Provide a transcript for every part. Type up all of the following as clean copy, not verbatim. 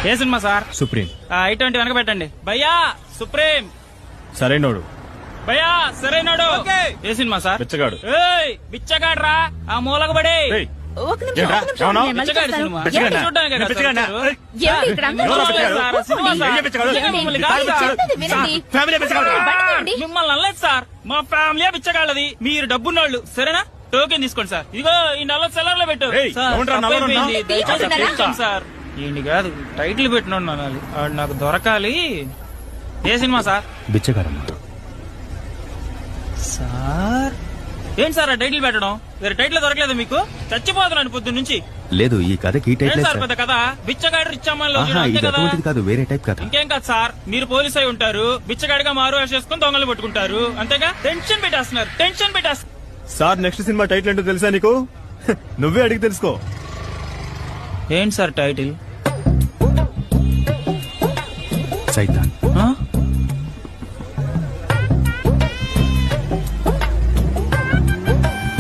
ఏ cinema sir? Supreme. I20 వెనక పెట్టండి. భయ్యా సుప్రీం. సరైనోడు. భయ్యా సరైనోడు. ఏ సినిమా సార్? బిచ్చగాడు. ఏయ్ బిచ్చగాడు రా, ఆ మూలకబడి. ఏయ్, ఒక నిమిషం, ఒక నిమిషం, అవునా? నేను మళ్ళీ బిచ్చగాడి చేస్తాను. సినిమా. బిచ్చగాడా? చూడ్డానికే కదా బిచ్చగాడా? సార్ వచ్చారు? ఏమండి ఇక్కడ అందరూ ఎవరో చూస్తున్నారు? బిచ్చగాడు? Cinema sir. ఏ బిచ్చగాడు? ఏ మిమ్మల్ని కాదు సార్. చెప్పేది వినండి. ఫ్యామిలీ బిచ్చగాడు. బండి. మిమ్మల్ని అనలేదు సార్, మా ఫ్యామిలీ బిచ్చగాళ్ళది. మీరు డబ్బున్నోళ్ళు సరేనా? టోకెన్ తీసుకోండి సార్. ఇదిగో ఈ నల్ల సెల్లర్ లో పెట్టు. ఏయ్, సార్, అవునరా, నల్లగా తప్పైపోయింది. ఉన్నావు? దయచేసి తీసుకుంటారా? క్షమించండి సార్. ఏంటి కాదు టైటిల్ పెట్టినోడు అనాలి. ఆడు నాకు దొరకాలి. ఏ సినిమా సార్? బిచ్చగాడమ్మా. సార్ ఏంటి సార్ ఆ టైటిల్ పెట్టడం? వేరే టైటిల్ దొరకలేదు మీకు? చచ్చిపోతున్నాను పొద్దు నుంచి. లేదు ఈ కథకి ఈ టైప్ ఏంటి లేదు సార్ సార్. పెద్ద కథ? బిచ్చగాడు రిచ్చమ్మలో ఆహా, అంతే ఇది కదా? అటువంటిది కాదు, వేరే టైప్ కథ. ఇంకేం కాదు సార్, మీరు పోలీస్ అయి ఉంటారు, బిచ్చగాడిగా మారు వేషం వేసుకుని దొంగలు పట్టుకుంటారు అంతేగా? టెన్షన్ పెట్టేస్తున్నారు, టెన్షన్ పెట్టేస్తున్నారు. సార్ నెక్స్ట్ సినిమా టైటిల్ ఏంటో తెలుసా నీకు? నువ్వే అడిగి తెలుసుకో. ఏంటి సార్ టైటిల్? సైతాన్. ఆ?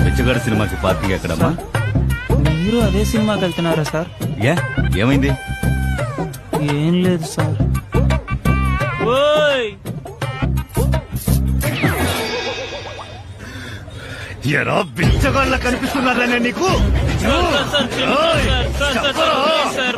బిచ్చగాడు సినిమాకి పార్టీ ఎక్కడమ్మా? మీరు అదే సినిమాకి వెళ్తున్నారా సార్? ఏ ఏమైంది? ఏం లేదు సార్. ఓయ్ ఎరా బిచ్చగాళ్ళ కనిపిస్తున్నారా నీకు? Sir, sir, sir, sir, sir, sir, sir, sir, sir,